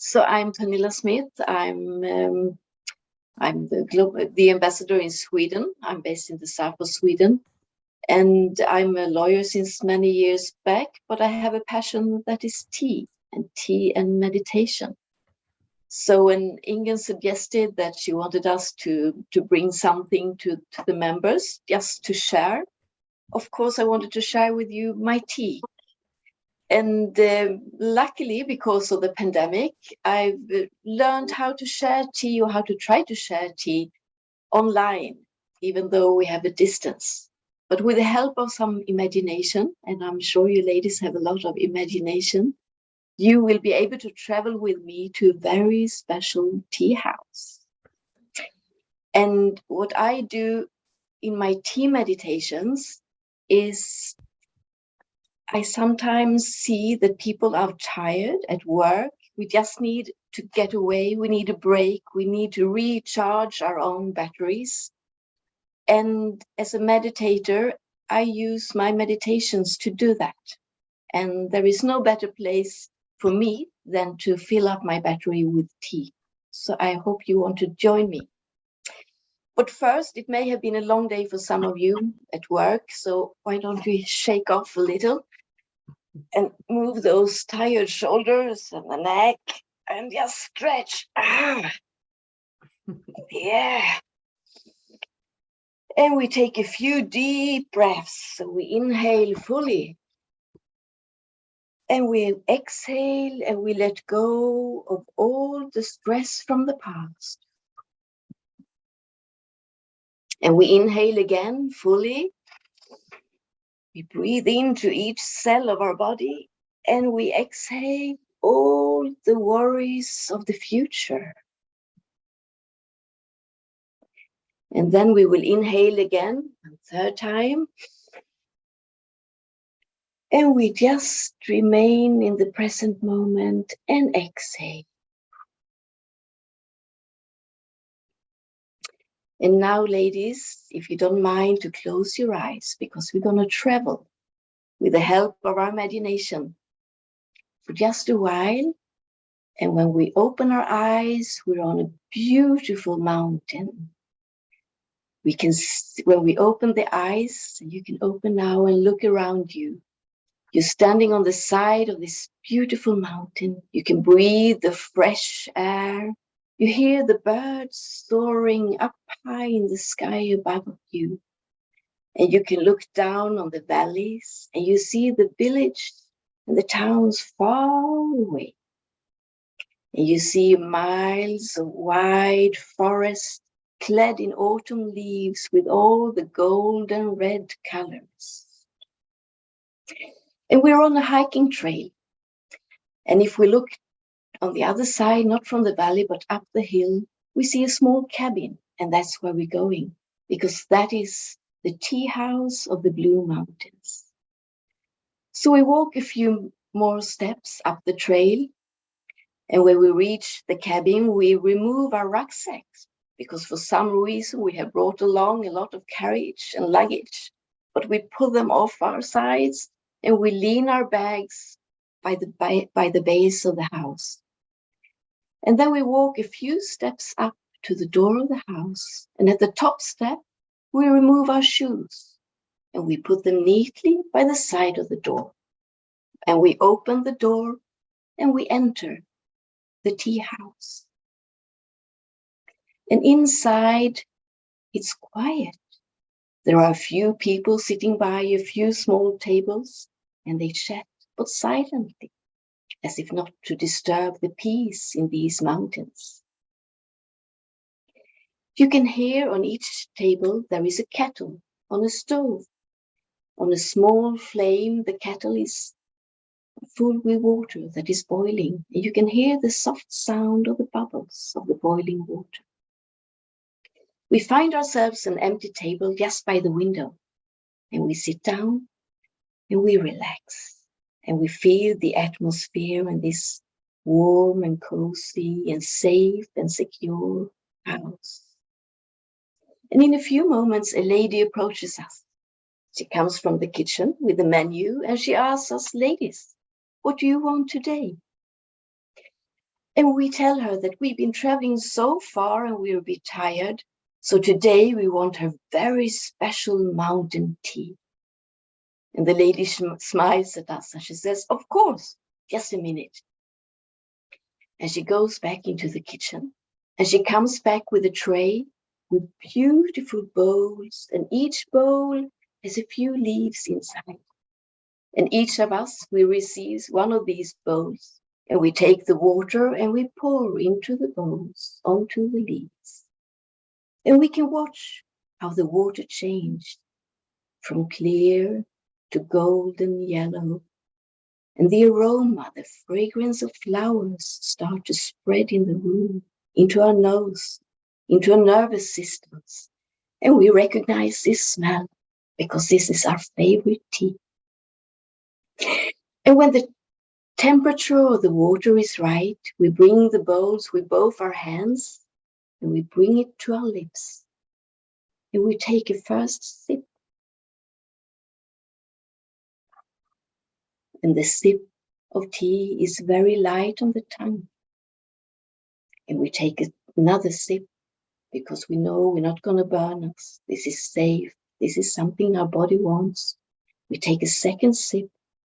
So I'm Pernilla Smith. I'm the ambassador in Sweden. I'm based in the south of Sweden, and I'm a lawyer since many years back. But I have a passion that is tea and meditation. So when Ingen suggested that she wanted us to bring something to the members, just to share, of course I wanted to share with you my tea. And luckily, because of the pandemic, I've learned how to share tea, or how to try to share tea online, even though we have a distance. But with the help of some imagination, and I'm sure you ladies have a lot of imagination, you will be able to travel with me to a very special tea house. And what I do in my tea meditations is I sometimes see that people are tired at work. We just need to get away. We need a break. We need to recharge our own batteries. And as a meditator, I use my meditations to do that. And there is no better place for me than to fill up my battery with tea. So I hope you want to join me. But first, it may have been a long day for some of you at work. So why don't we shake off a little and move those tired shoulders and the neck and just stretch. Yeah. And we take a few deep breaths. So we inhale fully. And we exhale and we let go of all the stress from the past. And we inhale again fully. We breathe into each cell of our body and we exhale all the worries of the future. And then we will inhale again, a third time. And we just remain in the present moment and exhale. And now, ladies, if you don't mind to close your eyes, because we're going to travel with the help of our imagination for just a while. And when we open our eyes, we're on a beautiful mountain. We can, when we open the eyes, you can open now and look around you. You're standing on the side of this beautiful mountain. You can breathe the fresh air. You hear the birds soaring up high in the sky above you. And you can look down on the valleys and you see the village and the towns far away. And you see miles of wide forest clad in autumn leaves with all the gold and red colors. And we're on a hiking trail. And if we look on the other side, not from the valley, but up the hill, we see a small cabin. And that's where we're going, because that is the tea house of the Blue Mountains. So we walk a few more steps up the trail. And when we reach the cabin, we remove our rucksacks, because for some reason we have brought along a lot of carriage and luggage. But we pull them off our sides and we lean our bags by the base of the house. And then we walk a few steps up to the door of the house. And at the top step, we remove our shoes and we put them neatly by the side of the door. And we open the door and we enter the tea house. And inside, it's quiet. There are a few people sitting by a few small tables, and they chat, but silently, as if not to disturb the peace in these mountains. You can hear on each table there is a kettle on a stove. On a small flame, the kettle is full with water that is boiling, and you can hear the soft sound of the bubbles of the boiling water. We find ourselves an empty table just by the window, and we sit down and we relax, and we feel the atmosphere in this warm and cozy and safe and secure house. And in a few moments, a lady approaches us. She comes from the kitchen with the menu, and she asks us, ladies, what do you want today? And we tell her that we've been traveling so far and we're a bit tired. So today we want her very special mountain tea. And the lady smiles at us and she says, of course, just a minute. And she goes back into the kitchen and she comes back with a tray with beautiful bowls, and each bowl has a few leaves inside. And each of us, we receive one of these bowls, and we take the water and we pour into the bowls, onto the leaves. And we can watch how the water changed from clear to golden yellow. And the aroma, the fragrance of flowers start to spread in the room, into our nose, into our nervous systems. And we recognize this smell because this is our favorite tea. And when the temperature of the water is right, we bring the bowls with both our hands and we bring it to our lips. And we take a first sip. And the sip of tea is very light on the tongue. And we take another sip because we know we're not going to burn us. This is safe. This is something our body wants. We take a second sip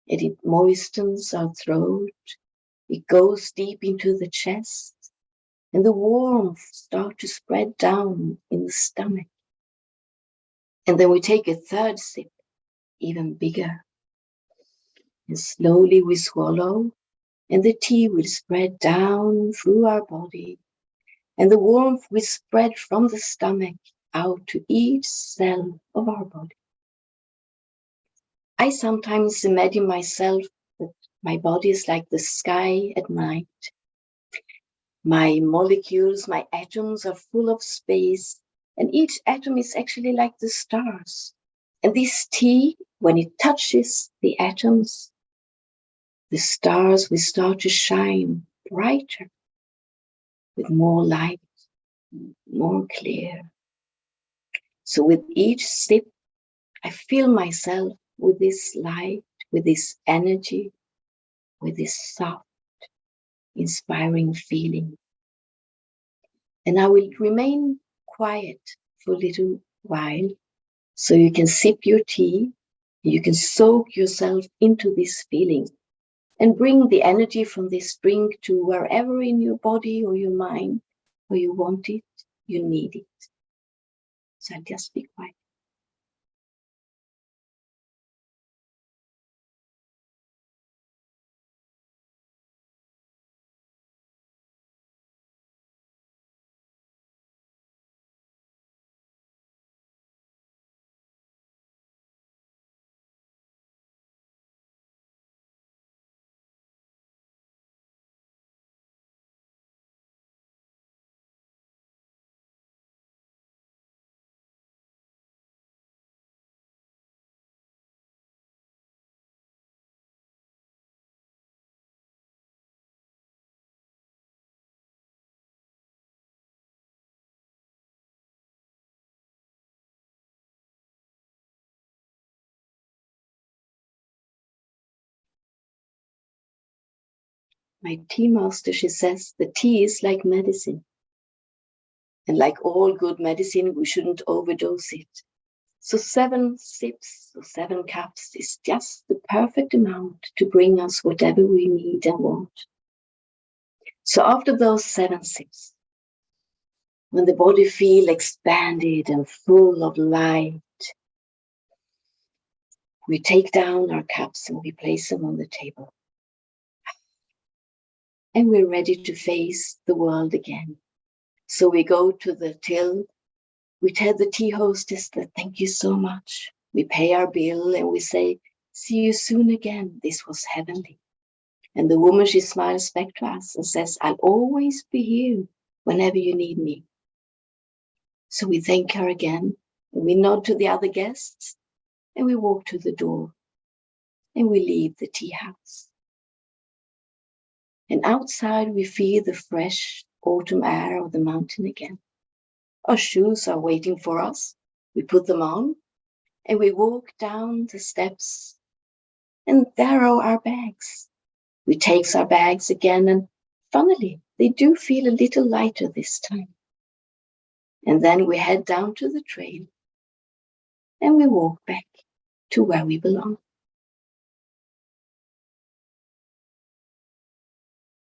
and it moistens our throat. It goes deep into the chest and the warmth starts to spread down in the stomach. And then we take a third sip, even bigger. And slowly we swallow and the tea will spread down through our body. And the warmth will spread from the stomach out to each cell of our body. I sometimes imagine myself that my body is like the sky at night. My molecules, my atoms are full of space, and each atom is actually like the stars. And this tea, when it touches the atoms, the stars will start to shine brighter, with more light, more clear. So with each sip, I feel myself with this light, with this energy, with this soft, inspiring feeling. And I will remain quiet for a little while so you can sip your tea, you can soak yourself into this feeling and bring the energy from this drink to wherever in your body or your mind where you want it, you need it. So I'll just be quiet. My tea master, she says, the tea is like medicine. And like all good medicine, we shouldn't overdose it. So 7 sips or 7 cups is just the perfect amount to bring us whatever we need and want. So after those 7 sips, when the body feels expanded and full of light, we take down our cups and we place them on the table. And we're ready to face the world again. So we go to the till. We tell the tea hostess that thank you so much. We pay our bill and we say, see you soon again. This was heavenly. And the woman, she smiles back to us and says, I'll always be here whenever you need me. So we thank her again. And we nod to the other guests and we walk to the door and we leave the tea house. And outside we feel the fresh autumn air of the mountain again. Our shoes are waiting for us. We put them on and we walk down the steps and there are our bags. We take our bags again and funnily they do feel a little lighter this time. And then we head down to the trail and we walk back to where we belong.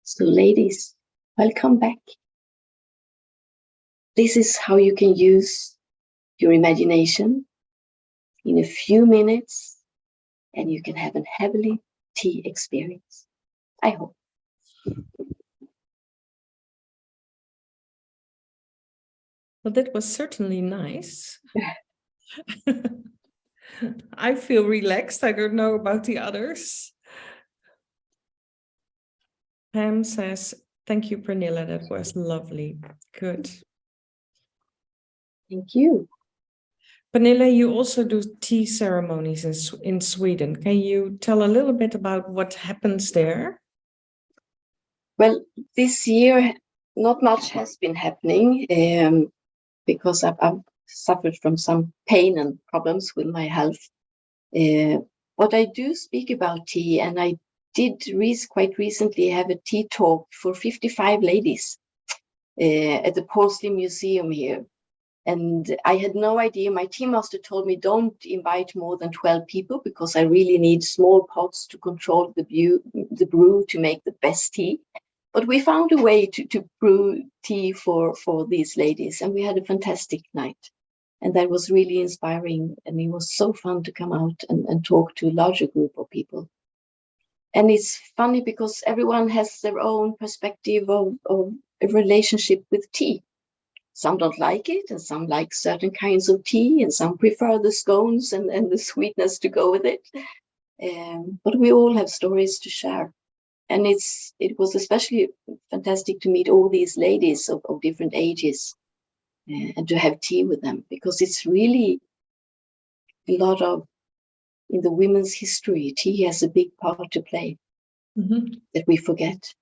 So ladies, welcome back. This is how you can use your imagination in a few minutes, and you can have a heavenly tea experience. I hope. Well, that was certainly nice. I feel relaxed. I don't know about the others. Pam says, thank you, Pernilla. That was lovely. Good. Thank you. Pernilla, you also do tea ceremonies in Sweden. Can you tell a little bit about what happens there? Well, this year, not much has been happening because I've suffered from some pain and problems with my health. But I do speak about tea, and I did quite recently have a tea talk for 55 ladies at the Porcelain Museum here. And I had no idea. My tea master told me don't invite more than 12 people because I really need small pots to control the brew to make the best tea. But we found a way to brew tea for these ladies, and we had a fantastic night. And that was really inspiring, and it was so fun to come out and talk to a larger group of people. And it's funny because everyone has their own perspective of a relationship with tea. Some don't like it, and some like certain kinds of tea, and some prefer the scones and the sweetness to go with it. But we all have stories to share. And it was especially fantastic to meet all these ladies of different ages and to have tea with them, because it's really a lot of, in the women's history, tea has a big part to play that we forget.